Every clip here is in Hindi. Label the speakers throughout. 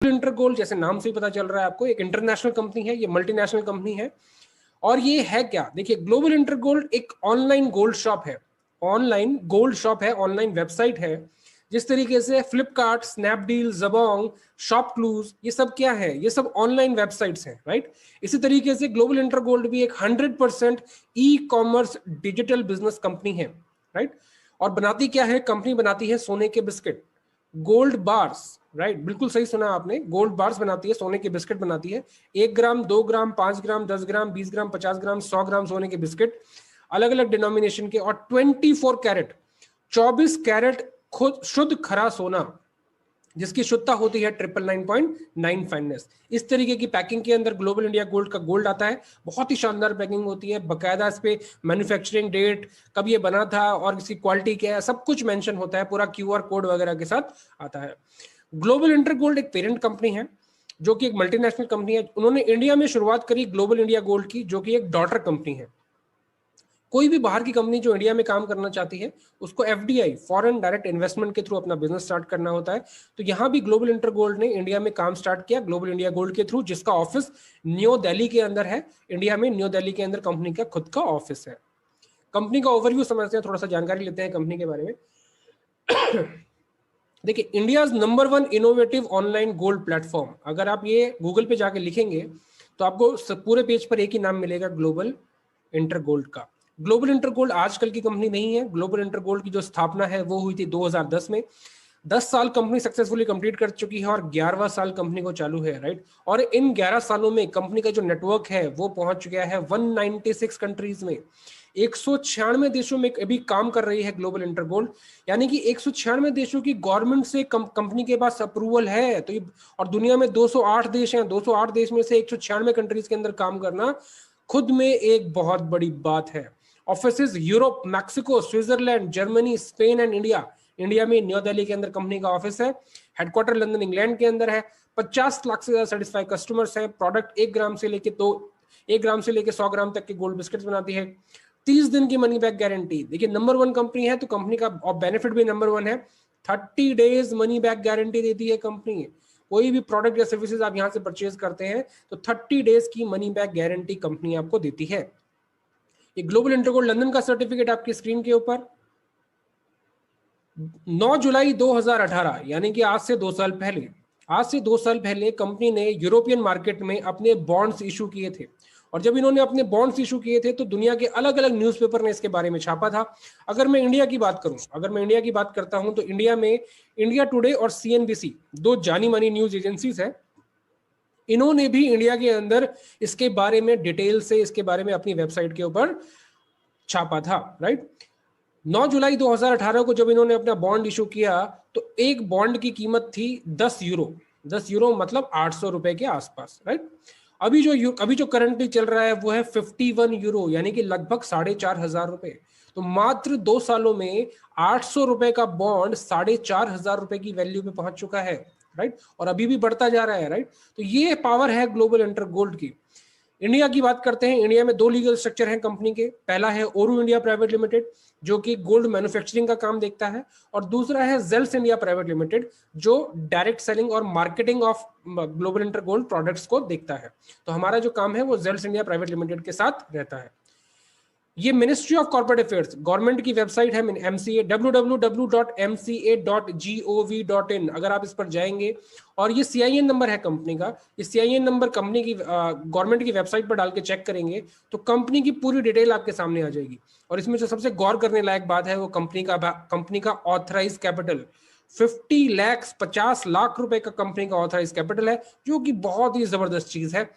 Speaker 1: इंटरगोल्ड जैसे नाम से ही पता चल रहा है आपको, एक इंटरनेशनल कंपनी है, ये मल्टीनेशनल कंपनी है। और ये है क्या, देखिए ग्लोबल इंटरगोल्ड एक ऑनलाइन गोल्ड शॉप है, ऑनलाइन गोल्ड शॉप है, ऑनलाइन वेबसाइट है। जिस तरीके से Flipkart, Snapdeal, Jabong, shop clues, ये सब क्या है, ये सब ऑनलाइन वेबसाइट्स हैं, राइट। इसी तरीके से ग्लोबल इंटरगोल्ड भी एक 100% e commerce digital business company है, राइट। और बनाती क्या है कंपनी, बनाती है सोने के बिस्किट, गोल्ड बार्स, राइट, बिल्कुल सही सुना आपने, गोल्ड बार्स बनाती है, सोने के बिस्किट बनाती है। 1 ग्राम, 2 ग्राम, 5 ग्राम, 10 ग्राम, 20 ग्राम, 50 ग्राम, 100 ग्राम सोने के बिस्किट, अलग अलग डिनोमिनेशन के, और 24 कैरेट, 24 कैरेट खुद शुद्ध खरा सोना, जिसकी शुद्धता होती है 999.9 फाइननेस। इस तरीके की पैकिंग के अंदर ग्लोबल इंडिया गोल्ड का गोल्ड आता है, बहुत ही शानदार पैकिंग होती है, बकायदा इस पे मैन्युफैक्चरिंग डेट, कब ये बना था और इसकी क्वालिटी क्या है, सब कुछ मेंशन होता है, पूरा QR कोड वगैरह के साथ आता है। ग्लोबल इंटरगोल्ड एक पेरेंट कंपनी है, जो कि एक मल्टीनेशनल कंपनी है। उन्होंने इंडिया में शुरुआत करी ग्लोबल इंडिया गोल्ड की, जो कि एक डॉटर कंपनी है। कोई भी बाहर की कंपनी जो इंडिया में काम करना चाहती है, उसको FDI, फॉरेन डायरेक्ट इन्वेस्टमेंट के थ्रू अपना बिजनेस स्टार्ट करना होता है। तो यहां भी ग्लोबल इंटर गोल्ड ने इंडिया में काम स्टार्ट किया ग्लोबल इंडिया गोल्ड के थ्रू, जिसका ऑफिस न्यू दिल्ली के अंदर है। इंडिया में न्यू दिल्ली के अंदर कंपनी का खुद का ऑफिस है। कंपनी का ओवरव्यू समझते हैं, थोड़ा सा जानकारी लेते हैं कंपनी के बारे में। देखिए, India number 1 innovative online gold platform, अगर आप ये गूगल पे जाके लिखेंगे तो आपको पूरे पेज पर एक ही नाम मिलेगा, ग्लोबल इंटर गोल्ड का। ग्लोबल इंटर गोल्ड आजकल की कंपनी नहीं है। ग्लोबल इंटर गोल्ड की जो स्थापना है वो हुई थी 2010 में। 10 साल कंपनी सक्सेसफुली कंप्लीट कर चुकी है और 11वां साल कंपनी को चालू है, राइट। और इन 11 सालों में कंपनी का जो नेटवर्क है वो पहुंच गया है 196 कंट्रीज में, 196 देशों में अभी काम कर रही है ग्लोबल इंटर गोल्ड। यानी कि 196 देशों की गवर्नमेंट से कंपनी के पास अप्रूवल है। तो ये, और दुनिया में 208 देश हैं, 208 देश में से 196 कंट्रीज के अंदर काम करना खुद में एक बहुत बड़ी बात है। Offices Europe, Mexico, Switzerland, Germany, Spain and India. India में न्यू दिल्ली के अंदर कंपनी का ऑफिस है। हेडक्वार्टर लंदन इंग्लैंड के अंदर है। 50 लाख से ज्यादा सेटिस्फाइड कस्टमर्स हैं। प्रोडक्ट 1 ग्राम से लेके 100 ग्राम तक के गोल्ड बिस्किट्स बनाती है। 30 दिन की मनी बैक गारंटी। देखिए, नंबर 1 कंपनी है तो कंपनी का बेनिफिट भी नंबर 1 है। 30 डेज मनी बैक गारंटी देती है कंपनी। कोई भी प्रोडक्ट या सर्विसेज आप यहां से परचेज करते हैं तो 30 डेज की मनी बैक गारंटी कंपनी आपको देती है। ये ग्लोबल इंटरगोल्ड लंदन का सर्टिफिकेट आपकी स्क्रीन के ऊपर 9 जुलाई 2018, यानी कि आज से 2 साल पहले कंपनी ने यूरोपियन मार्केट में अपने बॉन्ड्स इशू किए थे। और जब इन्होंने अपने बॉन्ड्स इशू किए थे तो दुनिया के अलग अलग न्यूज़पेपर ने इसके बारे में छापा था। अगर मैं इंडिया की बात करता हूं तो इंडिया में इंडिया टुडे और CNBC, 2 जानी मानी न्यूज एजेंसीज है, इन्होंने भी इंडिया के अंदर इसके बारे में डिटेल से इसके बारे में अपनी वेबसाइट के ऊपर छापा था, राइट। 9 जुलाई 2018 को जब इन्होंने अपना बॉन्ड इशू किया तो एक बॉन्ड की कीमत थी 10 यूरो। 10 यूरो मतलब 800 रुपए के आसपास, राइट। अभी जो करंटली चल रहा है वो है 51 यूरो, यानी कि लगभग 4,500 रुपए। तो मात्र 2 सालों में 800 रुपए का बॉन्ड 4,500 रुपए की वैल्यू पे पहुंच चुका है, राइट। और अभी भी बढ़ता जा रहा है, राइट। तो ये पावर है ग्लोबल इंटर गोल्ड की। इंडिया की बात करते हैं। इंडिया में 2 लीगल स्ट्रक्चर हैं कंपनी के। पहला है ओरू इंडिया प्राइवेट लिमिटेड, जो कि गोल्ड मैन्युफैक्चरिंग का काम देखता है, और दूसरा है जेल्स इंडिया प्राइवेट लिमिटेड, जो डायरेक्ट सेलिंग और marketing of global inter gold products को देखता है। तो हमारा जो काम है वो जेल्स इंडिया प्राइवेट लिमिटेड के साथ रहता है। ये ministry of corporate affairs, government की वेबसाइट है MCA, www.mca.gov.in। अगर आप इस पर जाएंगे, और ये CIN नंबर है कंपनी का, ये CIN नंबर कंपनी की गवर्नमेंट की वेबसाइट पर डाल के चेक करेंगे तो कंपनी की पूरी डिटेल आपके सामने आ जाएगी। और इसमें जो सबसे गौर करने लायक बात है वो कंपनी का ऑथराइज कैपिटल 50 लाख रुपए का कंपनी का ऑथराइज कैपिटल है, जो कि बहुत ही जबरदस्त चीज है।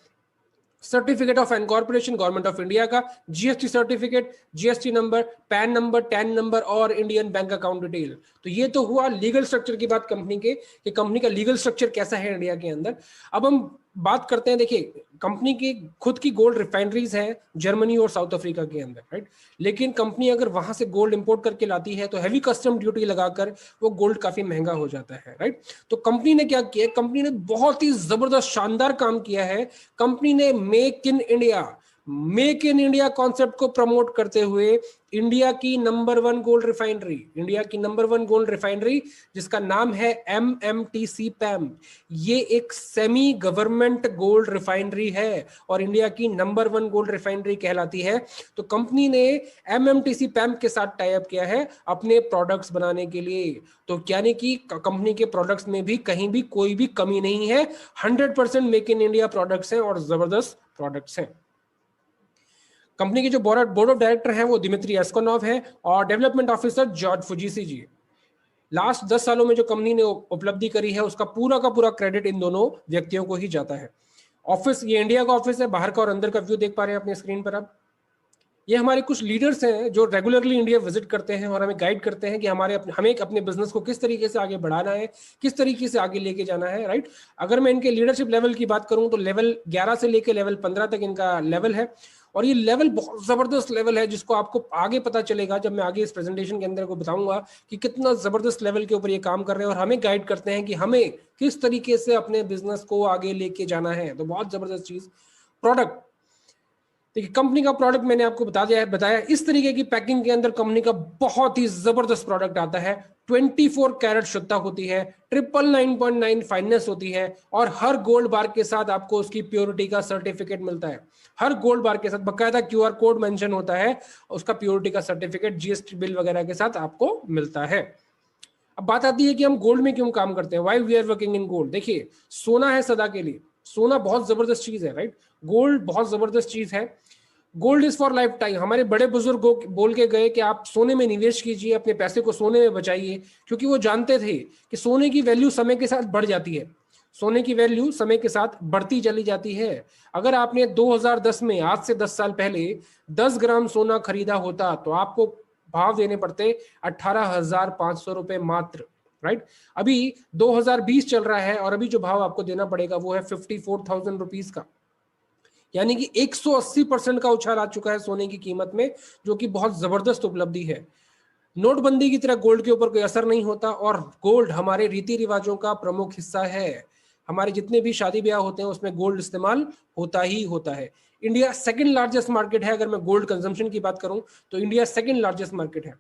Speaker 1: Certificate of incorporation government of India का, GST certificate, GST number, pan number, tan number और इंडियन बैंक अकाउंट डिटेल। तो ये तो हुआ लीगल स्ट्रक्चर की बात कंपनी के, कि कंपनी का लीगल स्ट्रक्चर कैसा है इंडिया के अंदर। अब हम बात करते हैं, देखिए कंपनी की खुद की गोल्ड रिफाइनरीज है जर्मनी और साउथ अफ्रीका के अंदर, राइट। लेकिन कंपनी अगर वहां से गोल्ड इंपोर्ट करके लाती है तो हैवी कस्टम ड्यूटी लगाकर वो गोल्ड काफी महंगा हो जाता है, राइट। तो कंपनी ने क्या किया, कंपनी ने बहुत ही जबरदस्त शानदार काम किया है। कंपनी ने मेक इन इंडिया कॉन्सेप्ट को प्रमोट करते हुए इंडिया की नंबर 1 गोल्ड रिफाइनरी, इंडिया की नंबर 1 गोल्ड रिफाइनरी जिसका नाम है MMTC पैम, ये एक सेमी गवर्नमेंट गोल्ड रिफाइनरी है और इंडिया की नंबर 1 गोल्ड रिफाइनरी कहलाती है। तो कंपनी ने MMTC पैम के साथ टाई अप किया है अपने प्रोडक्ट्स बनाने के लिए। तो यानी कि कंपनी के प्रोडक्ट्स में भी कहीं भी कोई भी कमी नहीं है, 100% मेक इन इंडिया प्रोडक्ट्स हैं और जबरदस्त प्रोडक्ट्स हैं। कंपनी के जो बोर्ड ऑफ डायरेक्टर हैं वो दिमित्री एस्कोनोव है और डेवलपमेंट ऑफिसर जॉर्ज फुजीसी जी। लास्ट 10 सालों में जो कंपनी ने उपलब्धि करी है उसका पूरा का पूरा क्रेडिट इन दोनों व्यक्तियों को ही जाता है। ऑफिस, ये इंडिया का ऑफिस है, बाहर का और अंदर का व्यू देख पा रहे हैं अपनी स्क्रीन पर आप। ये हमारे कुछ लीडर्स हैं जो रेगुलरली इंडिया विजिट करते हैं और हमें गाइड करते हैं कि हमें अपने बिजनेस को किस तरीके से आगे बढ़ाना है, किस तरीके से आगे लेके जाना है, राइट। अगर मैं इनके लीडरशिप लेवल की बात करूं तो लेवल 11 से लेके लेवल 15 तक इनका लेवल है और ये लेवल बहुत जबरदस्त लेवल है जिसको आपको आगे पता चलेगा जब मैं आगे इस प्रेजेंटेशन के अंदर को बताऊंगा कि कितना जबरदस्त लेवल के ऊपर ये काम कर रहे हैं और हमें गाइड करते हैं कि हमें किस तरीके से अपने बिजनेस को आगे लेके जाना है। तो बहुत जबरदस्त चीज। प्रोडक्ट, देखिए कंपनी का प्रोडक्ट मैंने आपको बताया इस तरीके की पैकिंग के अंदर कंपनी का बहुत ही जबरदस्त प्रोडक्ट आता है। 24 कैरेट शुद्धता होती है, 999.9 फाइननेस होती है और हर गोल्ड बार के साथ आपको उसकी प्योरिटी का सर्टिफिकेट मिलता है। हर गोल्ड बार के साथ बकायदा QR कोड मेंशन होता है, उसका प्योरिटी का सर्टिफिकेट GST बिल वगैरह के साथ आपको मिलता है। अब बात आती है कि हम गोल्ड में क्यों काम करते हैं, why we are working in gold. देखिए सोना है सदा के लिए, सोना बहुत जबरदस्त चीज है, राइट। गोल्ड बहुत जबरदस्त चीज है। Gold is for life time. हमारे बड़े बुजुर्ग बोल के गए कि आप सोने में निवेश कीजिए, अपने पैसे को सोने में बचाइए, क्योंकि वो जानते थे कि सोने की वैल्यू समय के साथ बढ़ जाती है, सोने की वैल्यू समय के साथ बढ़ती चली जाती है। अगर आपने 2010 में, आज से 10 साल पहले 10 ग्राम सोना खरीदा होता तो आपको भाव देने पड़ते 18,500 रुपए मात्र, राइट। अभी 2020 चल रहा है और अभी जो भाव आपको देना पड़ेगा वो है 54,000 रुपीज का, यानी कि 180% का उछाल आ चुका है सोने की कीमत में, जो कि बहुत जबरदस्त उपलब्धि है। नोटबंदी की तरह गोल्ड के ऊपर कोई असर नहीं होता और गोल्ड हमारे रीति रिवाजों का प्रमुख हिस्सा है। हमारे जितने भी शादी ब्याह होते हैं उसमें गोल्ड इस्तेमाल होता ही होता है। इंडिया सेकंड लार्जेस्ट मार्केट है। अगर मैं गोल्ड कंजम्पशन की बात करूं तो इंडिया सेकंड लार्जेस्ट मार्केट है।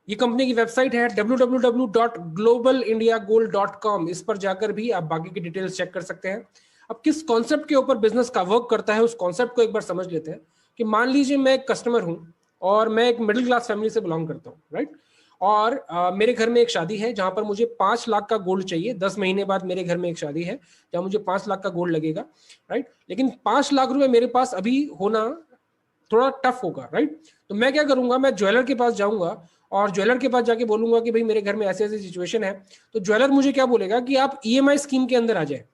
Speaker 1: ये कंपनी की वेबसाइट है www.globalindiagold.com। इस पर जाकर भी आप बाकी की डिटेल्स चेक कर सकते हैं। अब किस कॉन्सेप्ट के ऊपर बिजनेस का वर्क करता है उस कॉन्सेप्ट को एक बार समझ लेते हैं। कि मान लीजिए मैं एक कस्टमर हूं और मैं एक मिडिल क्लास फैमिली से बिलोंग करता हूं, राइट। और मेरे घर में एक शादी है जहां पर मुझे 5 लाख का गोल्ड चाहिए। 10 महीने बाद मेरे घर में एक शादी है जहां मुझे 5 लाख का गोल्ड लगेगा, राइट। लेकिन 5 लाख रुपए मेरे पास अभी होना थोड़ा टफ होगा, राइट। तो मैं क्या करूंगा, मैं ज्वेलर के पास जाऊंगा और ज्वेलर के पास जाके बोलूंगा कि भाई मेरे घर में ऐसी ऐसी सिचुएशन है। तो ज्वेलर मुझे क्या बोलेगा कि आप EMI स्कीम के अंदर आ जाए,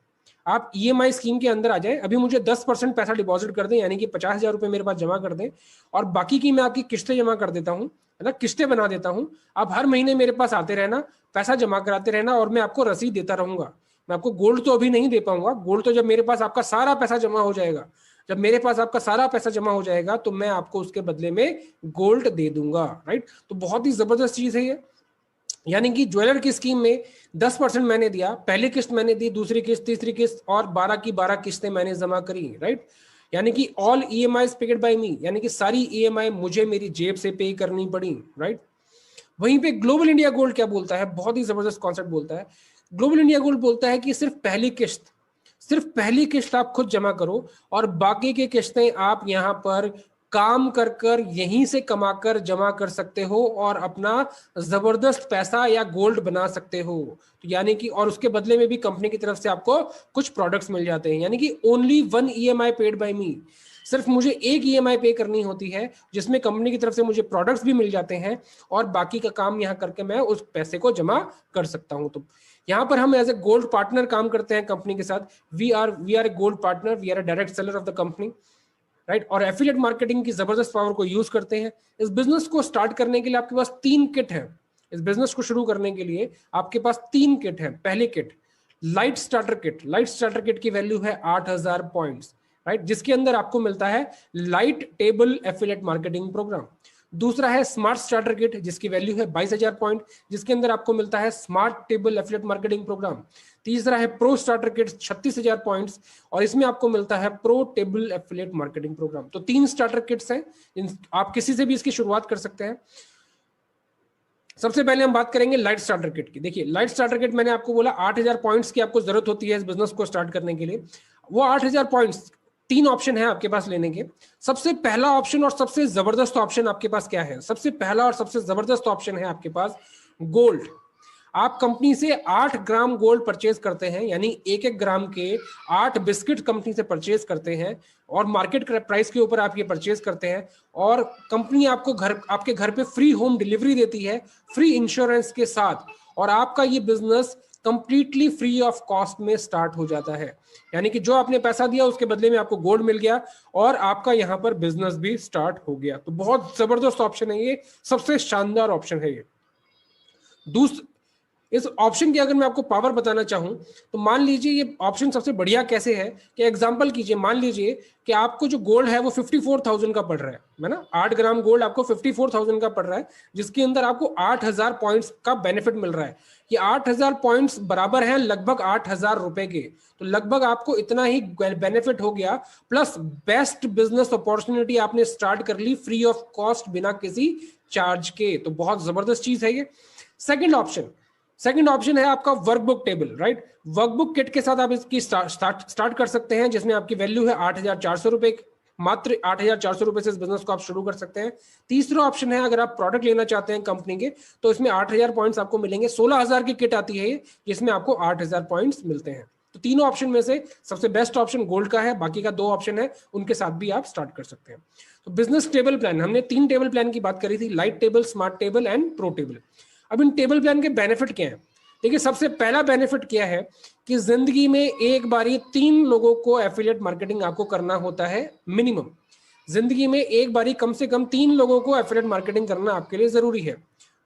Speaker 1: आप EMI स्कीम के अंदर आ जाए, अभी मुझे 10% पैसा डिपॉजिट कर दें, यानी कि 50,000 रुपए मेरे पास जमा कर दें और बाकी की मैं आपकी किस्तें जमा कर देता हूँ, है ना, किस्तें बना देता हूँ। आप हर महीने मेरे पास आते रहना, पैसा जमा कराते रहना और मैं आपको रसीद देता रहूंगा। मैं आपको गोल्ड तो अभी नहीं दे पाऊंगा, गोल्ड तो जब मेरे पास आपका सारा पैसा जमा हो जाएगा, जब मेरे पास आपका सारा पैसा जमा हो जाएगा तो मैं आपको उसके बदले में गोल्ड दे दूंगा, राइट। तो बहुत ही जबरदस्त चीज है ये। यानी कि ज्वेलर की स्कीम में 10% मैंने दिया, पहली किस्त मैंने दी, दूसरी किस्त, तीसरी किस्त और 12 की 12 किस्तें मैंने जमा करी, राइट। यानी कि ऑल EMI पेड बाय मी, यानी कि सारी EMI मुझे मेरी जेब से पे करनी पड़ी, राइट। वहीं पे ग्लोबल इंडिया गोल्ड क्या बोलता है, बहुत ही जबरदस्त कॉन्सेप्ट बोलता है। ग्लोबल इंडिया गोल्ड बोलता है कि सिर्फ पहली किस्त आप खुद जमा करो और बाकी की किस्तें आप यहाँ पर काम कर कर यहीं से कमाकर जमा कर सकते हो और अपना जबरदस्त पैसा या गोल्ड बना सकते हो। तो यानी कि और उसके बदले में भी कंपनी की तरफ से आपको कुछ प्रोडक्ट्स मिल जाते हैं। यानी कि ओनली 1 EMI पेड बाय मी, सिर्फ मुझे एक EMI पे करनी होती है जिसमें कंपनी की तरफ से मुझे प्रोडक्ट्स भी मिल जाते हैं और बाकी का काम यहाँ करके मैं उस पैसे को जमा कर सकता हूँ। तो यहाँ पर हम एज ए गोल्ड पार्टनर काम करते हैं कंपनी के साथ। We are a gold partner, we are a direct seller of the company, right. और एफिलिएट मार्केटिंग की जबरदस्त पावर को यूज करते हैं। इस बिजनेस को स्टार्ट करने के लिए आपके पास 3 किट है। इस बिजनेस को शुरू करने के लिए आपके पास 3 किट है। पहली kit light starter kit, light starter kit की वैल्यू है 8,000 पॉइंट्स, राइट, जिसके अंदर आपको मिलता है light table affiliate marketing program. दूसरा है स्मार्ट स्टार्टर किट जिसकी वैल्यू है 22,000 पॉइंट, जिसके अंदर आपको मिलता है smart table affiliate marketing program. तीसरा है प्रो स्टार्टर किट 36,000 पॉइंट्स और इसमें आपको मिलता है pro table affiliate marketing program. तो 3 स्टार्टर किट्स हैं, आप किसी से भी इसकी शुरुआत कर सकते हैं। सबसे पहले हम बात करेंगे लाइट स्टार्टर किट की। देखिए लाइट स्टार्टर किट मैंने आपको बोला 8,000 पॉइंट्स की आपको जरूरत होती है इस बिजनेस को स्टार्ट करने के लिए। वो 8,000 पॉइंट्स, 3 ऑप्शन है आपके पास लेने के। सबसे पहला ऑप्शन और सबसे जबरदस्त ऑप्शन आपके पास क्या है? सबसे पहला और सबसे जबरदस्त ऑप्शन है आपके पास गोल्ड। आप कंपनी से 8 ग्राम गोल्ड परचेज करते हैं, यानी 1-1 ग्राम के 8 बिस्किट कंपनी से परचेज करते हैं और मार्केट प्राइस के ऊपर आप ये परचेज करते हैं और कंपनी आपको आपके घर पे फ्री होम डिलीवरी देती है, फ्री इंश्योरेंस के साथ, और आपका ये business completely free of cost में स्टार्ट हो जाता है। यानी कि जो आपने पैसा दिया उसके बदले में आपको गोल्ड मिल गया और आपका यहाँ पर बिजनेस भी स्टार्ट हो गया। तो बहुत जबरदस्त ऑप्शन है ये, सबसे शानदार ऑप्शन है ये। इस ऑप्शन की अगर मैं आपको पावर बताना चाहूं तो मान लीजिए ये ऑप्शन सबसे बढ़िया कैसे है कि एग्जांपल कीजिए, मान लीजिए कि आपको जो गोल्ड है वो 54,000 का पड़ रहा है ना, 8 ग्राम गोल्ड आपको 54,000 का पड़ रहा है, जिसके अंदर आपको 8,000 पॉइंट्स का बेनिफिट मिल रहा है। कि 8,000 पॉइंट्स बराबर है लगभग 8,000 रुपए के, तो लगभग आपको इतना ही बेनिफिट हो गया, प्लस बेस्ट बिजनेस अपॉर्चुनिटी आपने स्टार्ट कर ली फ्री ऑफ कॉस्ट, बिना किसी चार्ज के। तो बहुत जबरदस्त चीज है ये। सेकंड ऑप्शन है आपका workbook table, right. Workbook kit के साथ आप इसकी स्टार्ट कर सकते हैं, जिसमें आपकी वैल्यू है 8,400 रुपए, मात्र 8,400 रुपए से इस बिजनेस को आप शुरू कर सकते हैं। तीसरा ऑप्शन है अगर आप प्रोडक्ट लेना चाहते हैं कंपनी के, तो इसमें 8,000 पॉइंट्स आपको मिलेंगे। 16,000 की किट आती है जिसमें आपको 8,000 पॉइंट्स मिलते हैं। तो तीनों ऑप्शन में से सबसे बेस्ट ऑप्शन गोल्ड का है, बाकी का 2 ऑप्शन है उनके साथ भी आप स्टार्ट कर सकते हैं। तो बिजनेस टेबल प्लान, हमने 3 टेबल प्लान की बात करी थी, light table, smart table and pro table. अब इन टेबल प्लान के बेनिफिट क्या है? देखिए सबसे पहला बेनिफिट क्या है कि जिंदगी में एक बारी 3 लोगों को एफिलिएट मार्केटिंग आपको करना होता है मिनिमम। जिंदगी में एक बारी कम से कम 3 लोगों को एफिलिएट मार्केटिंग करना आपके लिए जरूरी है।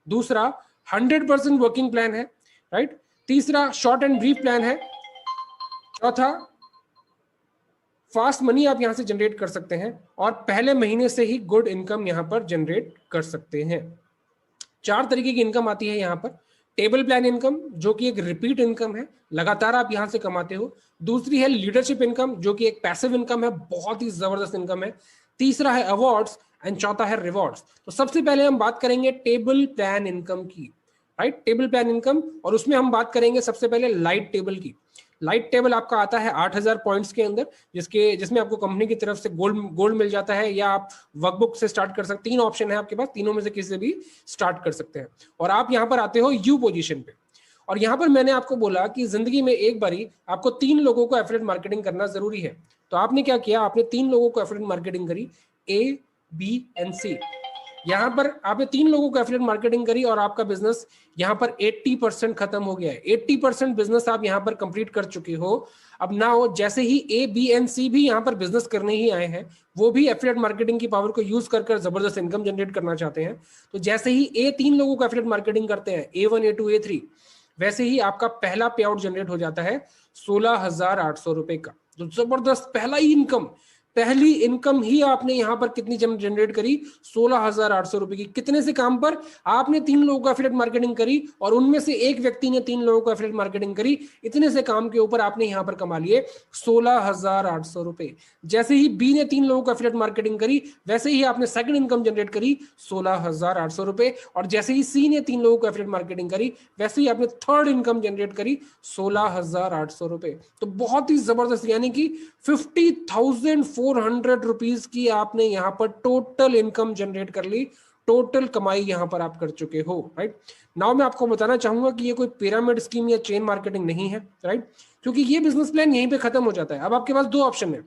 Speaker 1: दूसरा 100% वर्किंग प्लान है, राइट। तीसरा शॉर्ट एंड ब्रीफ प्लान है। चौथा फास्ट मनी आप यहां से जनरेट कर सकते हैं और पहले महीने से ही गुड इनकम यहां पर जनरेट कर सकते हैं। 4 तरीके की इनकम आती है यहां पर। टेबल प्लान इनकम जो कि एक रिपीट इनकम है, लगातार आप यहां से कमाते हो। दूसरी है लीडरशिप इनकम जो कि एक पैसिव इनकम है, बहुत ही जबरदस्त इनकम है। तीसरा है अवार्ड्स एंड चौथा है रिवॉर्ड्स। तो सबसे पहले हम बात करेंगे टेबल प्लान इनकम की, राइट, टेबल प्लान इनकम, और उसमें हम बात करेंगे सबसे पहले लाइट टेबल की। लाइट टेबल आपका आता है 8,000 पॉइंट्स के अंदर, जिसमें आपको कंपनी की तरफ से गोल्ड मिल जाता है, या आप वर्कबुक से स्टार्ट कर सकते हैं। 3 ऑप्शन है आपके पास, तीनों में से किसी से भी स्टार्ट कर सकते हैं। और आप यहां पर आते हो यू पोजीशन पे, और यहां पर मैंने आपको बोला कि जिंदगी में एक बारी आपको 3 लोगों को एफिलिएट मार्केटिंग करना जरूरी है। तो आपने क्या किया, आपने 3 लोगों को एफिलिएट मार्केटिंग करी, ए, बी एंड सी। यहां पर आपने 3 लोगों को एफिलिएट मार्केटिंग करी और आपका बिजनेस यहां पर 80% खत्म हो गया है। 80% बिजनेस आप यहां पर कंप्लीट कर चुके हो। अब ना हो जैसे ही ए, बी एंड सी भी यहां पर बिजनेस करने ही आए हैं, वो भी एफिलिएट मार्केटिंग की पावर को यूज कर जबरदस्त इनकम जनरेट करना चाहते हैं। तो जैसे ही ए 3 लोगों को एफिलिएट मार्केटिंग करते हैं, A1, A2, A3, वैसे ही आपका पहला पे आउट जनरेट हो जाता है 16,800 रुपए का। तो जबरदस्त पहली इनकम ही आपने यहां पर कितनी जनरेट करी, 16,800 रुपए की। कितने से काम पर? आपने 3 लोगों को एफिलिएट मार्केटिंग करी और उनमें से एक व्यक्ति ने 3 लोगों को एफिलिएट मार्केटिंग करी। इतने से काम के ऊपर आपने यहां पर कमा लिए 16,800 रुपए। जैसे ही बी ने 3 लोगों को एफिलिएट मार्केटिंग करी, वैसे ही आपने सेकंड इनकम जनरेट करी 16,800 रुपए, और जैसे ही सी ने 3 लोगों को एफिलिएट मार्केटिंग करी, वैसे ही आपने थर्ड इनकम जनरेट करी 16,800 रुपए। तो बहुत ही जबरदस्त, यानी कि 50,400 रुपीज की आपने यहां पर टोटल इनकम जनरेट कर ली, टोटल कमाई यहां पर आप कर चुके हो, राइट। नाउ मैं आपको बताना चाहूंगा कि ये कोई पिरामिड स्कीम या चेन मार्केटिंग नहीं है, राइट, क्योंकि ये बिजनेस प्लान यहीं पे खत्म हो जाता है। अब आपके पास 2 ऑप्शन है।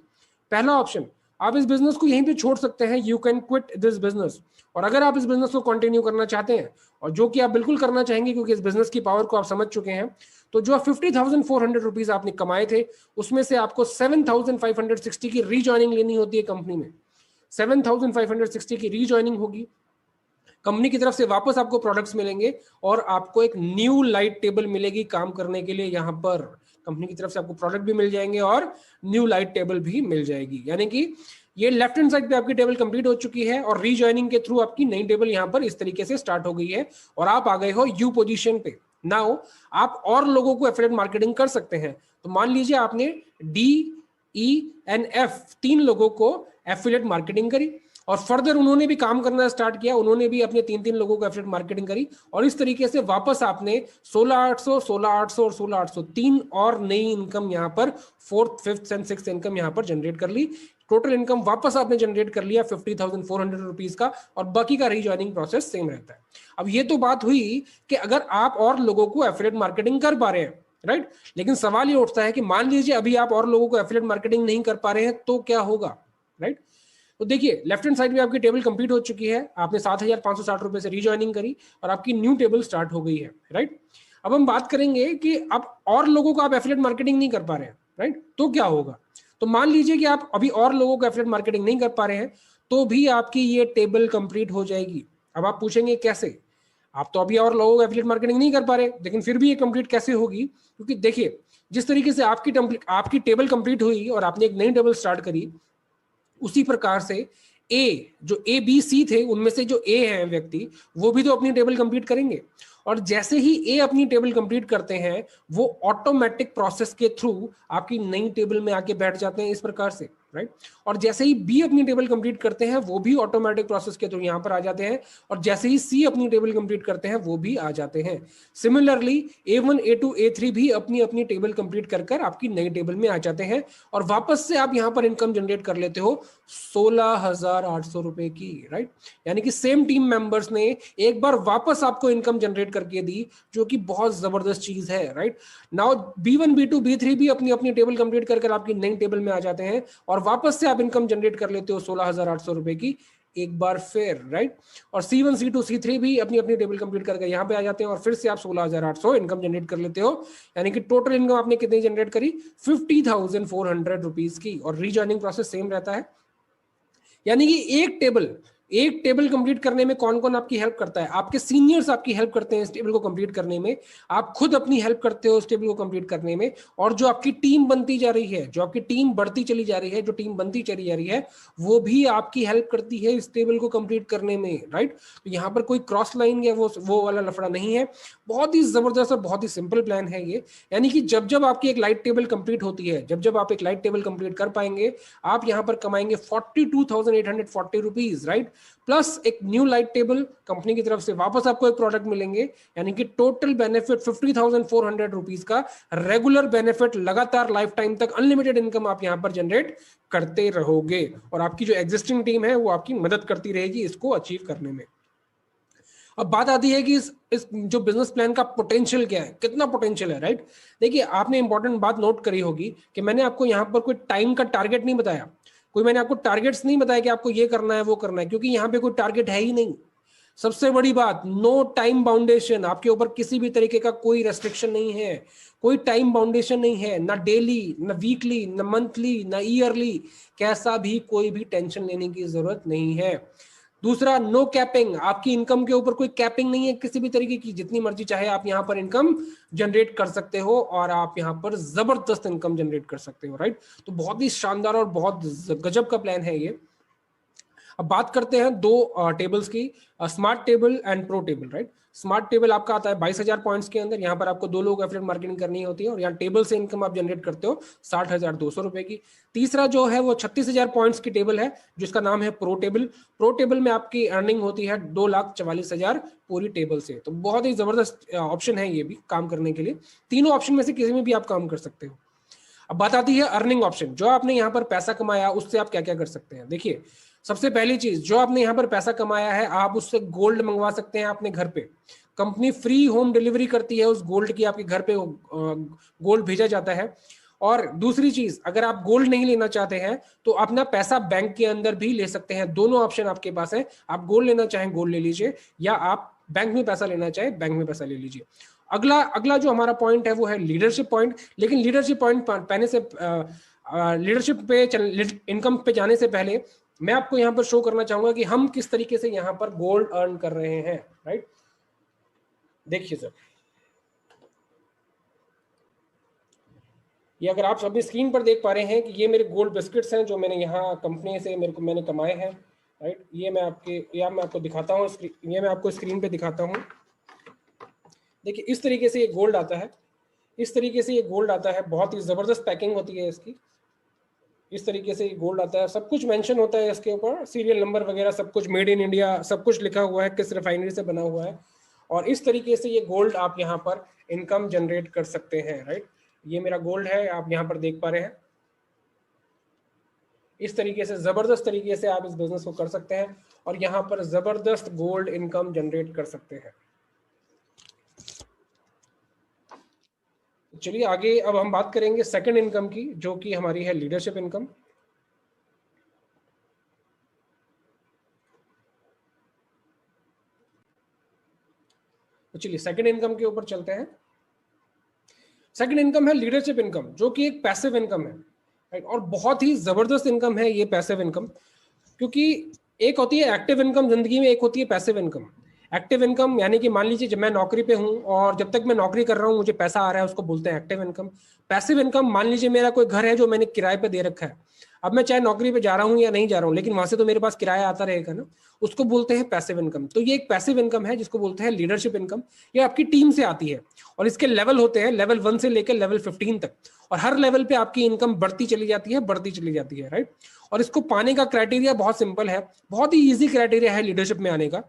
Speaker 1: पहला ऑप्शन, आप इस बिजनेस को यहीं पे छोड़ सकते हैं, you can quit this business. और अगर आप इस बिजनेस को कंटिन्यू करना चाहते हैं, और जो कि आप बिल्कुल करना चाहेंगे क्योंकि इस बिजनेस की पावर को आप समझ चुके हैं, तो जो 50,400 रुपीज आपने कमाए थे, उसमें से आपको 7,560 की रीजॉइनिंग लेनी होती है कंपनी में। 7,560 की रीजॉइनिंग होगी, कंपनी की तरफ से वापस आपको प्रोडक्ट्स मिलेंगे और आपको एक न्यू लाइट टेबल मिलेगी काम करने के लिए। यहां पर कंपनी की तरफ से आपको प्रोडक्ट भी मिल जाएंगे और न्यू लाइट टेबल भी मिल जाएगी। यानी कि ये लेफ्ट हैंड साइड पे आपकी टेबल कंप्लीट हो चुकी है और रीजॉइनिंग के थ्रू आपकी नई टेबल यहां पर इस तरीके से स्टार्ट हो गई है और आप आ गए हो यू पोजीशन पे। नाउ आप और लोगों को एफिलिएट मार्केटिंग कर सकते हैं। तो मान लीजिए आपने डी, ई एंड एफ 3 लोगों को एफिलिएट मार्केटिंग करी और फर्दर उन्होंने भी काम करना स्टार्ट किया, उन्होंने भी अपने 3 लोगों को एफिलिएट मार्केटिंग करी और इस तरीके से वापस आपने 16,800, 16,800 और 16,800 3 और नई इनकम यहां पर 4th, 5th and 6th income यहां पर जनरेट कर ली। टोटल इनकम वापस आपने जनरेट कर लिया 50,400 रुपीज का और बाकी का रीजॉइनिंग प्रोसेस सेम रहता है। अब ये तो बात हुई कि अगर आप और लोगों को एफिलिएट मार्केटिंग कर पा रहे हैं, राइट। लेकिन सवाल ये उठता है कि मान लीजिए अभी आप और लोगों को एफिलिएट मार्केटिंग नहीं कर पा रहे हैं तो क्या होगा, राइट। तो देखिए लेफ्ट हैंड साइड में आपकी टेबल कंप्लीट हो चुकी है, आपने 7,560 रुपए से रीजॉइनिंग करी और आपकी न्यू टेबल स्टार्ट हो गई है, राइट। अब हम बात करेंगे कि अब और लोगों को आप एफिलिएट मार्केटिंग नहीं कर पा रहे हैं, राइट, तो क्या होगा। तो मान लीजिए कि आप अभी और लोगों को एफिलिएट मार्केटिंग नहीं कर पा रहे हैं तो भी आपकी ये टेबल कंप्लीट हो जाएगी। अब आप पूछेंगे कैसे, आप तो अभी और लोगों को एफिलिएट मार्केटिंग नहीं कर पा रहे लेकिन फिर भी ये कंप्लीट कैसे होगी, क्योंकि देखिए जिस तरीके से आपकी टेबल कंप्लीट हुई और आपने एक नई टेबल स्टार्ट करी, उसी प्रकार से जो ए बी सी थे उनमें से जो ए है व्यक्ति वो भी तो अपनी टेबल कंप्लीट करेंगे और जैसे ही ए अपनी टेबल कंप्लीट करते हैं वो ऑटोमेटिक प्रोसेस के थ्रू आपकी नई टेबल में आके बैठ जाते हैं इस प्रकार से, राइट। और जैसे ही बी अपनी टेबल कंप्लीट करते हैं वो भी ऑटोमेटिक प्रोसेस के थ्रू यहां पर आ जाते हैं और जैसे ही सी अपनी टेबल कंप्लीट करते हैं वो भी आ जाते हैं। सिमिलरली A1, A2, A3 भी अपनी अपनी टेबल कंप्लीट कर आपकी नई टेबल में आ जाते हैं और वापस से आप यहां पर इनकम जनरेट कर लेते हो 16,800 रुपए की, राइट। यानी कि सेम टीम मेंबर्स ने एक बार वापस आपको इनकम जनरेट करके दी, जो कि बहुत जबरदस्त चीज है, right. Now B1, B2, B3 भी अपनी अपनी टेबल कंप्लीट कर आपकी नई टेबल में आ जाते हैं और वापस से आप इनकम जनरेट कर लेते हो 16,800 रुपए की एक बार फिर, राइट। और C1, C2, C3 भी अपनी अपनी टेबल कंप्लीट करके यहाँ पे आ जाते हैं और फिर से आप 16,800 इनकम जनरेट कर लेते हो। यानी कि टोटल इनकम आपने कितनी जनरेट करी, 50,400 रुपीज की। और रीजॉइनिंग प्रोसेस सेम रहता है। यानी कि एक टेबल कंप्लीट करने में कौन कौन आपकी हेल्प करता है, आपके सीनियर्स आपकी हेल्प करते हैं इस टेबल को कंप्लीट करने में, आप खुद अपनी हेल्प करते हो इस टेबल को कंप्लीट करने में, और जो आपकी टीम बनती जा रही है, जो आपकी टीम बढ़ती चली जा रही है, जो टीम बनती चली जा रही है, वो भी आपकी हेल्प करती है इस टेबल को कंप्लीट करने में, राइट। तो यहाँ पर कोई क्रॉस लाइन या वो वाला लफड़ा नहीं है। बहुत ही जबरदस्त और बहुत ही सिंपल प्लान है ये। यानी कि जब जब आपकी एक लाइट टेबल कंप्लीट होती है, जब जब आप एक लाइट टेबल कंप्लीट कर पाएंगे, आप यहाँ पर कमाएंगे 42,840 रुपीज, राइट। प्लस एक न्यू लाइट टेबल कंपनी की तरफ से वापस आपको एक प्रोडक्ट मिलेंगे। यानी कि टोटल बेनिफिट 50,400 रुपीज का रेगुलर बेनिफिट, लगातार लाइफ टाइम तक अनलिमिटेड इनकम आप यहां पर जनरेट करते रहोगे और आपकी जो एग्जिस्टिंग टीम है वो आपकी मदद करती रहेगी इसको अचीव करने में। अब बात आती है कि इस जो बिजनेस प्लान का पोटेंशियल क्या है, कितना पोटेंशियल है, राइट। देखिए आपने इंपॉर्टेंट बात नोट करी होगी कि मैंने आपको यहाँ पर कोई टाइम का टारगेट नहीं बताया, कोई मैंने आपको टारगेट्स नहीं बताया कि आपको ये करना है वो करना है, क्योंकि यहाँ पे कोई टारगेट है ही नहीं। सबसे बड़ी बात, नो टाइम बाउंडेशन, आपके ऊपर किसी भी तरीके का कोई रेस्ट्रिक्शन नहीं है, कोई टाइम बाउंडेशन नहीं है, ना डेली, ना वीकली, ना मंथली, ना ईयरली, कैसा भी कोई भी टेंशन लेने की जरूरत नहीं है। दूसरा, नो कैपिंग, आपकी इनकम के ऊपर कोई कैपिंग नहीं है किसी भी तरीके की, जितनी मर्जी चाहे आप यहाँ पर इनकम जनरेट कर सकते हो और आप यहाँ पर जबरदस्त इनकम जनरेट कर सकते हो, राइट। तो बहुत ही शानदार और बहुत गजब का प्लान है ये। अब बात करते हैं दो टेबल्स की, smart table and pro table, right. Smart table आपका आता है 22,000 पॉइंट्स के अंदर, यहाँ पर आपको 2 लोगों को एफिलिएट मार्केटिंग करनी होती है और यहाँ टेबल से इनकम आप जनरेट करते हो 60,200 रुपए की। तीसरा जो है वो 36,000 पॉइंट्स की टेबल है जिसका नाम है प्रो टेबल। प्रो टेबल में आपकी अर्निंग होती है 2,44,000 पूरी टेबल से। तो बहुत ही जबरदस्त ऑप्शन है ये भी काम करने के लिए। तीनों ऑप्शन में से किसी में भी आप काम कर सकते हो। अब बात आती है अर्निंग ऑप्शन, जो आपने यहाँ पर पैसा कमाया उससे आप क्या क्या कर सकते हैं। देखिए सबसे पहली चीज, जो आपने यहाँ पर पैसा कमाया है आप उससे गोल्ड मंगवा सकते हैं अपने घर पे। कंपनी फ्री होम डिलीवरी करती है उस गोल्ड की, आपके घर पे गोल्ड भेजा जाता है। और दूसरी चीज, अगर आप गोल्ड नहीं लेना चाहते हैं तो अपना पैसा बैंक के अंदर भी ले सकते हैं। दोनों ऑप्शन आपके पास है, आप गोल्ड लेना चाहें गोल्ड ले लीजिए, या आप बैंक में पैसा लेना चाहें बैंक में पैसा ले लीजिए। अगला जो हमारा पॉइंट है वो है लीडरशिप पॉइंट। लेकिन लीडरशिप पॉइंट पाने से लीडरशिप पे इनकम पे जाने से पहले मैं आपको यहाँ पर शो करना चाहूंगा कि हम किस तरीके से यहाँ पर गोल्ड अर्न कर रहे हैं, राइट। देखिए सर, ये अगर आप अपनी स्क्रीन पर देख पा रहे हैं कि ये मेरे गोल्ड बिस्किट्स हैं जो मैंने यहाँ कंपनी से मैंने कमाए हैं, राइट। ये मैं आपको दिखाता हूँ, ये मैं आपको स्क्रीन पे दिखाता हूँ। देखिए इस तरीके से ये गोल्ड आता है, इस तरीके से ये गोल्ड आता है, बहुत ही ज़बरदस्त पैकिंग होती है इसकी। इस तरीके से गोल्ड आता है, सब कुछ मेंशन होता है इसके ऊपर, सीरियल नंबर वगैरह सब कुछ, मेड इन इंडिया सब कुछ लिखा हुआ है, किस रिफाइनरी से बना हुआ है। और इस तरीके से ये गोल्ड आप यहाँ पर इनकम जनरेट कर सकते हैं, राइट। ये मेरा गोल्ड है, आप यहाँ पर देख पा रहे हैं। इस तरीके से ज़बरदस्त तरीके से आप इस बिजनेस को कर सकते हैं और यहाँ पर ज़बरदस्त गोल्ड इनकम जनरेट कर सकते हैं। चलिए आगे अब हम बात करेंगे सेकंड इनकम की, जो कि हमारी है लीडरशिप इनकम। तो चलिए सेकंड इनकम के ऊपर चलते हैं। सेकंड इनकम है लीडरशिप इनकम, जो कि एक पैसिव इनकम है, राइट। और बहुत ही जबरदस्त इनकम है ये पैसिव इनकम, क्योंकि एक होती है एक्टिव इनकम जिंदगी में, एक होती है पैसिव इनकम। एक्टिव इनकम यानी कि मान लीजिए जब मैं नौकरी पे हूं और जब तक मैं नौकरी कर रहा हूं मुझे पैसा आ रहा है, उसको बोलते हैं एक्टिव इनकम। पैसिव इनकम, मान लीजिए मेरा कोई घर है जो मैंने किराए पे दे रखा है, अब मैं चाहे नौकरी पे जा रहा हूं या नहीं जा रहा हूं, लेकिन वहां से तो मेरे पास किराया आता रहेगा ना, उसको बोलते हैं पैसिव इनकम। तो ये एक पैसिव इनकम है जिसको बोलते हैं लीडरशिप इनकम। ये आपकी टीम से आती है और इसके लेवल होते हैं लेवल 1 से लेकर लेवल 15 तक, और हर लेवल पे आपकी इनकम बढ़ती चली जाती है, बढ़ती चली जाती है, राइट। और इसको पाने का क्राइटेरिया बहुत सिंपल है, बहुत ही इजी क्राइटेरिया है लीडरशिप में आने का।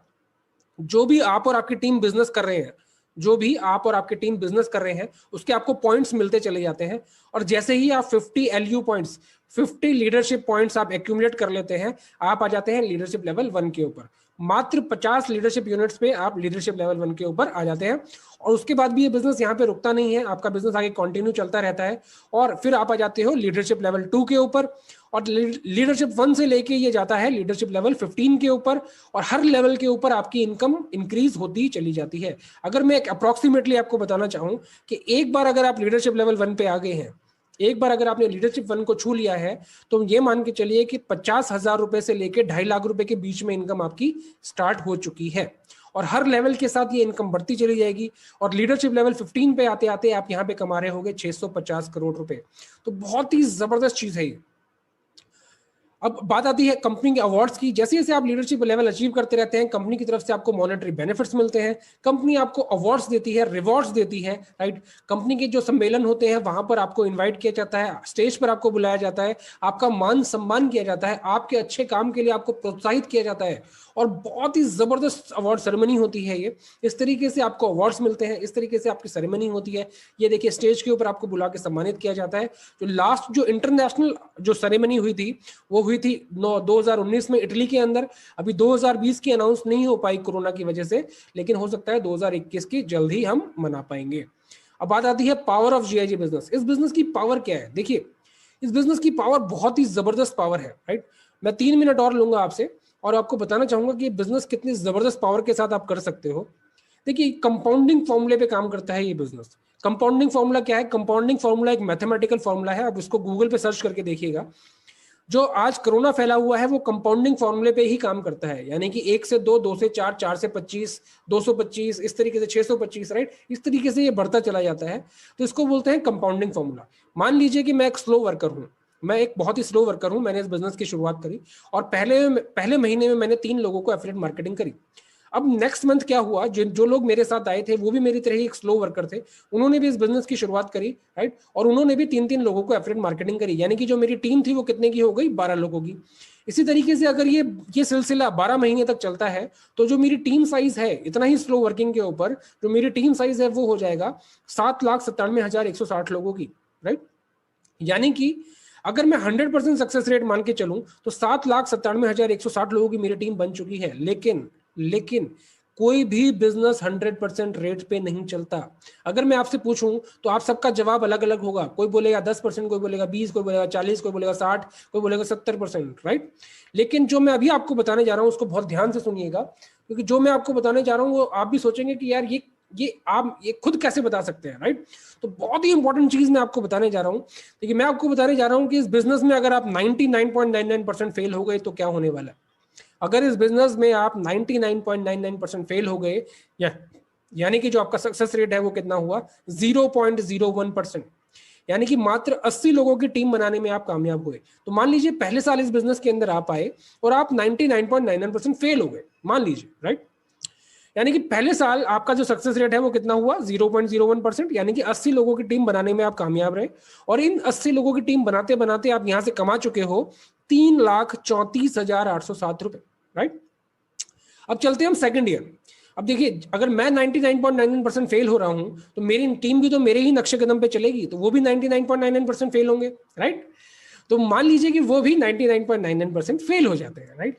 Speaker 1: जो भी आप और आपकी टीम बिजनेस कर रहे हैं, जो भी आप और आपकी टीम बिजनेस कर रहे हैं, उसके आपको पॉइंट्स मिलते चले जाते हैं। और जैसे ही आप 50 एलयू पॉइंट्स, 50 लीडरशिप पॉइंट्स आप एक्यूमुलेट कर लेते हैं, आप आ जाते हैं लीडरशिप लेवल 1 के ऊपर। मात्र 50 लीडरशिप यूनिट्स पे आप लीडरशिप लेवल 1 के ऊपर आ जाते हैं। और उसके बाद भी ये बिजनेस यहाँ पे रुकता नहीं है, आपका बिजनेस आगे कंटिन्यू चलता रहता है। और फिर आप आ जाते हो लीडरशिप लेवल 2 के ऊपर, और लीडरशिप 1 से लेके ये जाता है लीडरशिप लेवल 15 के ऊपर, और हर लेवल के ऊपर आपकी इनकम इंक्रीज होती चली जाती है। अगर मैं एक अप्रोक्सीमेटली आपको बताना चाहूं कि एक बार अगर आप लीडरशिप लेवल 1 पे आ गए हैं, एक बार अगर आपने लीडरशिप 1 को छू लिया है, तो ये मान के चलिए कि 50,000 रुपए से लेकर 2.5 लाख रुपए के बीच में इनकम आपकी स्टार्ट हो चुकी है। और हर लेवल के साथ ये इनकम बढ़ती चली जाएगी, और लीडरशिप लेवल 15 पे आते आते आप यहाँ पे कमा रहे होंगे 650 करोड़ रुपए। तो बहुत ही जबरदस्त चीज है ये। अब बात आती है कंपनी के अवार्ड्स की। जैसे जैसे आप लीडरशिप लेवल अचीव करते रहते हैं, कंपनी की तरफ से आपको मॉनेटरी बेनिफिट्स मिलते हैं, कंपनी आपको अवार्ड्स देती है, रिवॉर्ड्स देती है, राइट। कंपनी के जो सम्मेलन होते हैं वहां पर आपको इनवाइट किया जाता है, स्टेज पर आपको बुलाया जाता है, आपका मान सम्मान किया जाता है, आपके अच्छे काम के लिए आपको प्रोत्साहित किया जाता है, और बहुत ही जबरदस्त अवार्ड सेरेमनी होती है ये। इस तरीके से आपको अवार्ड्स मिलते हैं, इस तरीके से आपकी सेरेमनी होती है। ये देखिए स्टेज के ऊपर आपको बुला के सम्मानित किया जाता है। जो लास्ट जो इंटरनेशनल जो सेरेमनी हुई थी वो हुई थी 2019 में इटली के अंदर। अभी 2020 की अनाउंस नहीं हो पाई कोरोना की वजह से, लेकिन हो सकता है 2021 की जल्द ही हम मना पाएंगे। अब बात आती है पावर ऑफ जीआईजी बिजनेस। इस बिजनेस की पावर क्या है? देखिए इस बिजनेस की पावर बहुत ही जबरदस्त पावर है, राइट। मैं 3 मिनट और लूंगा आपसे और आपको बताना चाहूंगा कि बिजनेस कितनी जबरदस्त पावर के साथ आप कर सकते हो। देखिए कंपाउंडिंग फॉर्मूले पे काम करता है ये बिजनेस। कंपाउंडिंग फॉर्मूला क्या है? कंपाउंडिंग फॉर्मूला एक मैथमेटिकल फॉर्मूला है, आप इसको गूगल पे सर्च करके देखिएगा। जो आज कोरोना फैला हुआ है वो कंपाउंडिंग फॉर्मूले पे ही काम करता है, यानी कि 1 से 2, 2 से 4, 4 से 25, 225, इस तरीके से 625, राइट। इस तरीके से ये बढ़ता चला जाता है, तो इसको बोलते हैं कंपाउंडिंग फॉर्मूला। मान लीजिए कि मैं एक स्लो वर्कर हूं, मैं एक बहुत ही स्लो वर्कर हूं, मैंने इस बिजनेस की शुरुआत करी और पहले महीने में मैंने 3 लोगों को एफिलिएट मार्केटिंग करी। अब नेक्स्ट मंथ क्या हुआ, जो लोग मेरे साथ आए थे वो भी मेरी तरह ही एक स्लो वर्कर थे, उन्होंने भी इस बिजनेस की शुरुआत करी, राइट। और उन्होंने भी 3-3 लोगों को एफिलिएट मार्केटिंग करी, यानी कि जो मेरी टीम थी वो कितने की हो गई? 12 लोगों की। इसी तरीके से अगर ये सिलसिला 12 महीने तक चलता है, तो जो मेरी टीम साइज है इतना ही स्लो वर्किंग के ऊपर, जो मेरी टीम साइज है वो हो जाएगा 7,97,160 लोगों की, राइट। यानी कि अगर मैं 100% सक्सेस रेट मान के चलूं तो 7,97,160 लोगों की मेरी टीम बन चुकी है। लेकिन कोई भी बिजनेस 100% रेट पे नहीं चलता। अगर मैं आपसे पूछूं तो आप सबका जवाब अलग अलग होगा। कोई बोलेगा 10%, कोई बोलेगा 20, कोई बोलेगा 40, कोई बोलेगा 60, कोई बोलेगा 70%, राइट। लेकिन जो मैं अभी आपको बताने जा रहा हूं उसको बहुत ध्यान से सुनिएगा, क्योंकि जो मैं आपको बताने जा रहा हूं वो आप भी सोचेंगे कि यार ये आप ये खुद कैसे बता सकते हैं, राइट। तो बहुत ही इंपॉर्टेंट चीज मैं आपको बताने जा रहा हूं। देखिए मैं आपको बताने जा रहा हूं कि इस बिजनेस में अगर आप 99.99% फेल हो गए तो क्या होने वाला है। अगर इस बिजनेस में आप 99.99% फेल हो गए, यानी कि जो आपका सक्सेस रेट है वो कितना हुआ? 0.01%। यानी कि मात्र 80 लोगों की टीम बनाने में आप कामयाब हुए। तो मान लीजिए पहले साल इस बिजनेस के अंदर आप आए और आप 99.99% फेल हो गए, मान लीजिए, राइट। यानी कि पहले साल आपका जो सक्सेस रेट है वो कितना हुआ, 0.01%, यानी कि 80 लोगों की टीम बनाने में आप कामयाब रहे। और इन 80 लोगों की टीम बनाते बनाते आप यहां से कमा चुके हो 3,34,807 रुपए, राइट। अब चलते हैं हम सेकंड ईयर। अब देखिए, अगर मैं 99.99% फेल हो रहा हूं तो मेरी टीम भी तो मेरे ही नक्शे कदम पे चलेगी, तो वो भी 99.99% फेल होंगे, राइट। तो मान लीजिए कि वो भी 99.99% फेल हो जाते हैं, राइट।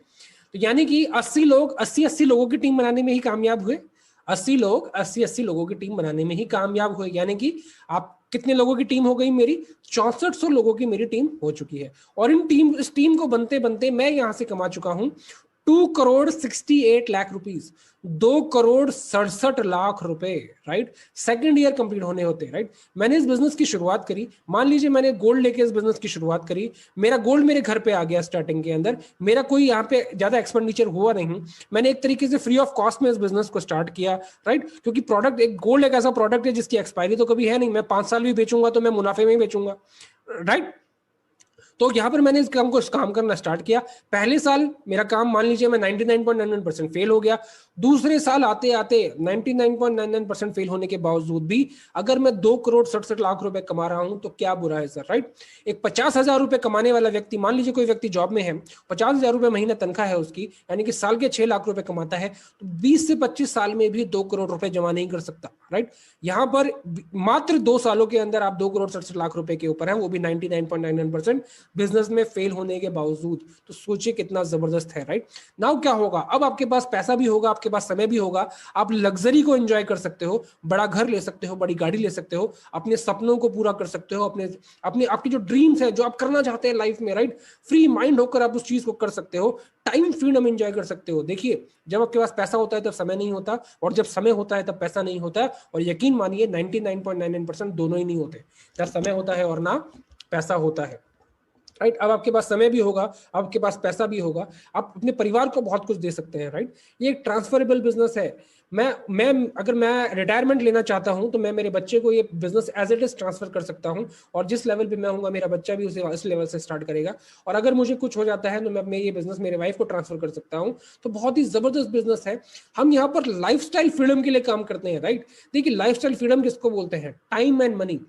Speaker 1: तो यानी कि 80 लोग 80 लोगों की टीम बनाने में ही कामयाब हुए। 80 लोग 80 लोगों की टीम बनाने में ही कामयाब हुए, यानी कि आप कितने लोगों की टीम हो गई मेरी, 6400 लोगों की मेरी टीम हो चुकी है। और इस टीम को बनते बनते मैं यहां से कमा चुका हूं 2,68,00,000 रुपीज, 2,67,00,000 रुपए, राइट। सेकंड ईयर कंप्लीट होने होते, राइट। मैंने इस बिजनेस की शुरुआत करी, मान लीजिए मैंने गोल्ड लेके इस बिजनेस की शुरुआत करी, मेरा गोल्ड मेरे घर पे आ गया स्टार्टिंग के अंदर, मेरा कोई यहाँ पे ज्यादा एक्सपेंडिचर हुआ नहीं, मैंने एक तरीके से फ्री ऑफ कॉस्ट में इस बिजनेस को स्टार्ट किया, राइट। क्योंकि प्रोडक्ट, एक गोल्ड एक ऐसा प्रोडक्ट है जिसकी एक्सपायरी तो कभी है नहीं, मैं 5 साल भी बेचूंगा तो मैं मुनाफे में ही बेचूंगा, राइट। तो यहां पर मैंने इस काम करना स्टार्ट किया। पहले साल मेरा काम, मान लीजिए मैं 99.99% फेल हो गया। दूसरे साल आते आते 99.99% फेल होने के बावजूद भी अगर मैं 2,67,00,000 रुपए कमा रहा हूं तो क्या बुरा है सर, राइट। एक 50,000 रुपए कमाने वाला व्यक्ति, मान लीजिए कोई व्यक्ति जॉब में है, 50,000 रुपए महीना तनख्वाह है उसकी, यानी कि साल के 6 लाख रुपए कमाता है, तो 20 से 25 साल में भी 2 करोड़ रुपए जमा नहीं कर सकता, राइट। यहां पर मात्र 2 सालों के अंदर आप 2,67,00,000 रुपए के ऊपर है, वो भी 99.99% बिजनेस में फेल होने के बावजूद। तो सोचिए कितना जबरदस्त है, राइट। नाउ क्या होगा, अब आपके पास पैसा भी होगा, आपके पास समय भी होगा, आप लग्जरी को एंजॉय कर सकते हो, बड़ा घर ले सकते हो, बड़ी गाड़ी ले सकते हो, अपने सपनों को पूरा कर सकते हो, अपने अपने आपकी जो ड्रीम्स है, जो आप करना चाहते हैं लाइफ में, राइट, फ्री माइंड होकर आप उस चीज को कर सकते हो, टाइम फ्रीडम एंजॉय कर सकते हो। देखिए, जब आपके पास पैसा होता है तब समय नहीं होता, और जब समय होता है तब पैसा नहीं होता, और यकीन मानिए 99.99% दोनों ही नहीं होते, ना समय होता है और ना पैसा होता है, राइट। अब आपके पास समय भी होगा, आपके पास पैसा भी होगा, आप अपने परिवार को बहुत कुछ दे सकते हैं, राइट। ये एक ट्रांसफरेबल बिजनेस है। मैं अगर मैं रिटायरमेंट लेना चाहता हूं तो मैं मेरे बच्चे को ये business as it is transfer कर सकता हूं, और जिस लेवल पे मैं हूंगा मेरा बच्चा भी उस लेवल से स्टार्ट करेगा। और अगर मुझे कुछ हो जाता है तो मैं अपने ये बिजनेस मेरे वाइफ को ट्रांसफर कर सकता हूं। तो बहुत ही जबरदस्त बिजनेस है। हम यहाँ पर लाइफस्टाइल फ्रीडम के लिए काम करते हैं, राइट। देखिए, लाइफस्टाइल फ्रीडम किसको बोलते हैं, time and money.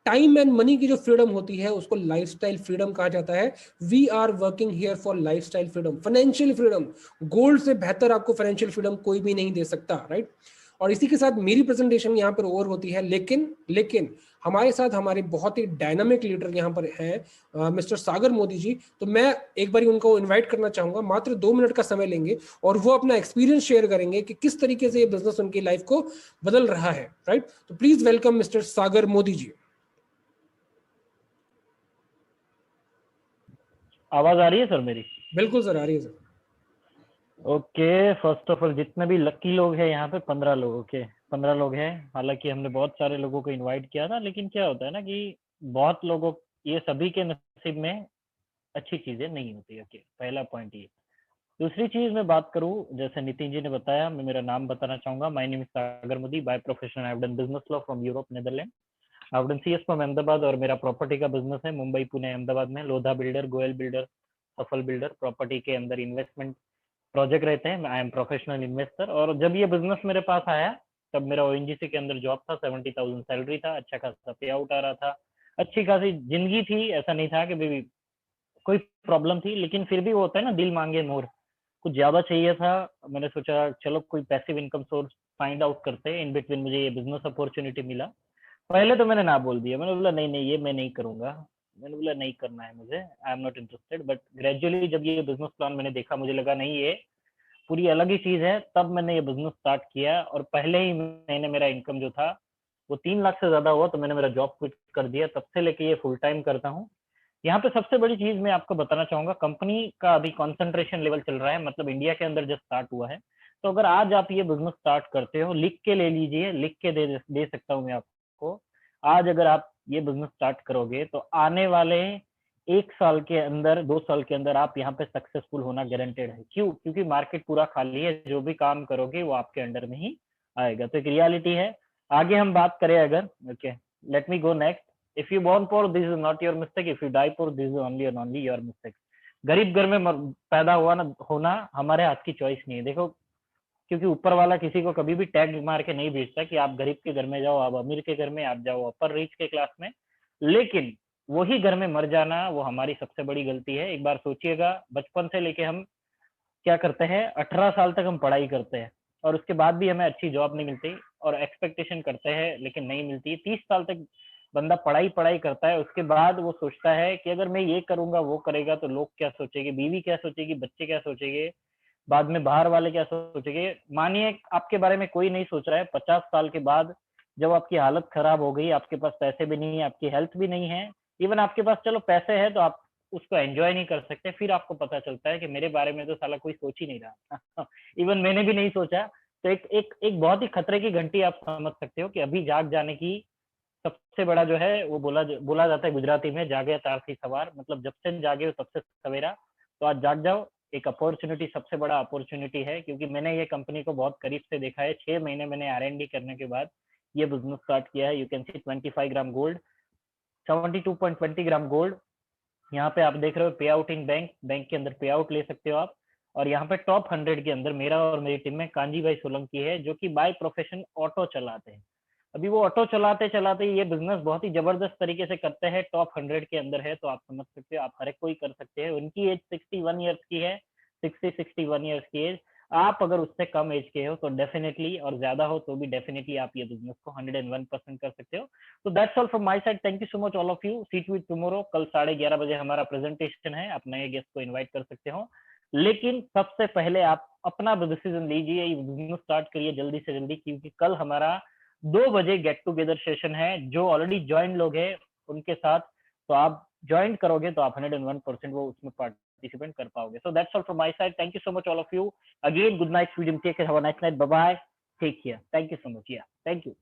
Speaker 1: Time and money की जो फ्रीडम होती है उसको लाइफस्टाइल फ्रीडम कहा जाता है। We are working here for lifestyle freedom, financial freedom. Gold से बेहतर आपको फाइनेंशियल फ्रीडम कोई भी नहीं दे सकता, राइट। और इसी के साथ मेरी प्रेजेंटेशन यहाँ पर ओवर होती है, लेकिन हमारे साथ हमारे बहुत ही डायनामिक लीडर यहाँ पर हैं, मिस्टर सागर मोदी जी। तो मैं एक बार उनको इनवाइट करना चाहूंगा, मात्र 2 मिनट का समय लेंगे और वो अपना एक्सपीरियंस शेयर करेंगे कि किस तरीके से ये बिजनेस उनकी लाइफ को बदल रहा है, राइट। तो प्लीज वेलकम मिस्टर सागर मोदी जी।
Speaker 2: आवाज आ रही है सर मेरी?
Speaker 1: बिल्कुल सर, आ रही है sir.
Speaker 2: Okay, first of all जितने भी लकी लोग हैं यहाँ पे 15 लोग, ओके 15 लोग हैं। हालांकि हमने बहुत सारे लोगों को इनवाइट किया था, लेकिन क्या होता है ना कि बहुत लोगों, ये सभी के नसीब में अच्छी चीजें नहीं होती। ओके, पहला पॉइंट ये। दूसरी चीज मैं बात करूं, जैसे नितिन जी ने बताया, मैं मेरा नाम बताना चाहूंगा। My name is Sagar Modi. By profession I have done business law from Europe, Netherland. I have done CS from Ahmedabad, और मेरा प्रॉपर्टी का बिजनेस है मुंबई, पुणे, अहमदाबाद में। लोधा बिल्डर, गोयल बिल्डर, सफल बिल्डर, प्रॉपर्टी के अंदर इन्वेस्टमेंट प्रोजेक्ट रहते हैं। I am professional investor. और जब ये बिजनेस मेरे पास आया तब मेरा ओएनजीसी के अंदर जॉब था, 70,000 सैलरी था, अच्छा खासा पे आउट आ रहा था, अच्छी खासी जिंदगी थी। ऐसा नहीं था कि भी कोई प्रॉब्लम थी, लेकिन फिर भी वो होता है ना, दिल मांगे मोर, कुछ ज्यादा चाहिए था। मैंने सोचा चलो कोई passive income source find out करते हैं। इन बिटवीन मुझे ये बिजनेस अपॉर्चुनिटी मिला। पहले तो मैंने ना बोल दिया, मैंने बोला नहीं नहीं, ये मैं नहीं करूंगा। मैंने बोला नहीं करना है मुझे, I am not interested. But gradually जब ये बिजनेस प्लान मैंने देखा, मुझे लगा नहीं, ये पूरी अलग ही चीज है। तब मैंने ये बिजनेस स्टार्ट किया, और पहले ही महीने मेरा इनकम जो था वो 3 लाख से ज्यादा हुआ। तो मैंने मेरा जॉब क्विट कर दिया। तब से लेके ये फुल टाइम करता हूँ। यहाँ पे सबसे बड़ी चीज मैं आपको बताना चाहूंगा, कंपनी का अभी कॉन्सेंट्रेशन लेवल चल रहा है, मतलब इंडिया के अंदर जब स्टार्ट हुआ है। तो अगर आज आप ये बिजनेस स्टार्ट करते हो, लिख के ले लीजिए, लिख के दे सकता हूँ मैं आपको। आज अगर आप ये बिजनेस स्टार्ट करोगे तो आने वाले 1 साल के अंदर, 2 साल के अंदर आप यहाँ पे सक्सेसफुल होना गारंटेड है। क्यों? क्योंकि मार्केट पूरा खाली है, जो भी काम करोगे वो आपके अंडर में ही आएगा। तो एक रियलिटी है। आगे हम बात करें अगर, okay, let me go next. If you born poor this is not your mistake, if you die poor this is only and only your mistake. गरीब घर में पैदा हुआ ना होना हमारे हाथ की चॉइस नहीं है। देखो, क्योंकि ऊपर वाला किसी को कभी भी टैग मार के नहीं भेजता कि आप गरीब के घर में जाओ, आप अमीर के घर में आप जाओ, अपर रिच के क्लास में, लेकिन वही घर में मर जाना वो हमारी सबसे बड़ी गलती है। एक बार सोचिएगा, बचपन से लेके हम क्या करते हैं, 18 साल तक हम पढ़ाई करते हैं और उसके बाद भी हमें अच्छी जॉब नहीं मिलती और एक्सपेक्टेशन करते हैं लेकिन नहीं मिलती। 30 साल तक बंदा पढ़ाई करता है, उसके बाद वो सोचता है कि अगर मैं ये करूंगा वो करेगा तो लोग क्या सोचेंगे, बीवी क्या सोचेगी, बच्चे क्या सोचेंगे, बाद में बाहर वाले क्या सोचेंगे। मानिए आपके बारे में कोई नहीं सोच रहा है, 50 साल के बाद जब आपकी हालत खराब हो गई, आपके पास पैसे भी नहीं है, आपकी हेल्थ भी नहीं है, इवन आपके पास चलो पैसे हैं तो आप उसको एंजॉय नहीं कर सकते, फिर आपको पता चलता है कि मेरे बारे में तो साला कोई सोच ही नहीं रहा। इवन मैंने भी नहीं सोचा। तो एक बहुत ही खतरे की घंटी आप समझ सकते हो कि अभी जाग जाने की सबसे बड़ा जो है वो बोला जाता है गुजराती में, जागे तारसी सवार, मतलब जब से जागे तब से सवेरा। तो आज जाग जाओ, एक अपॉर्चुनिटी, सबसे बड़ा अपॉर्चुनिटी है, क्योंकि मैंने ये कंपनी को बहुत करीब से देखा है। 6 महीने मैंने R&D करने के बाद ये बिजनेस स्टार्ट किया है। You can see 25 gram gold, 72.20 gram gold. यहाँ पे आप देख रहे हो पे आउट इन बैंक, बैंक के अंदर पे आउट ले सकते हो आप। और यहाँ पे टॉप 100 के अंदर मेरा और मेरी टीम में कांजी भाई सोलंकी है, जो कि बाय प्रोफेशन ऑटो चलाते हैं। अभी वो ऑटो चलाते चलाते ये बिजनेस बहुत ही जबरदस्त तरीके से करते हैं, टॉप 100 के अंदर है। तो आप समझ सकते हो, आप हर एक कोई कर सकते हैं। उनकी एज 61 ईयर्स की है, 61 ईयर्स की एज। आप अगर उससे कम एज के हो तो डेफिनेटली, और ज्यादा हो तो भी डेफिनेटली आप ये बिजनेस को 101% कर सकते हो। तो that's all from my side. Thank you so much all of you. Seat with tomorrow, कल 11:30 बजे हमारा प्रेजेंटेशन है। आप नए गेस्ट को इन्वाइट कर सकते हो, लेकिन सबसे पहले आप अपना डिसीजन लीजिए, ये बिजनेस स्टार्ट करिए जल्दी से जल्दी, क्योंकि कल हमारा 2 बजे गेट टुगेदर सेशन है। जो ऑलरेडी ज्वाइन लोग हैं उनके साथ, तो आप ज्वाइन करोगे तो आप 101% वो उसमें पार्टिसिपेट कर पाओगे। So that's all from my side. Thank you so much all of you. Again good night, freedom, take care, have a nice night, bye bye, take care, thank you so much, yeah thank you.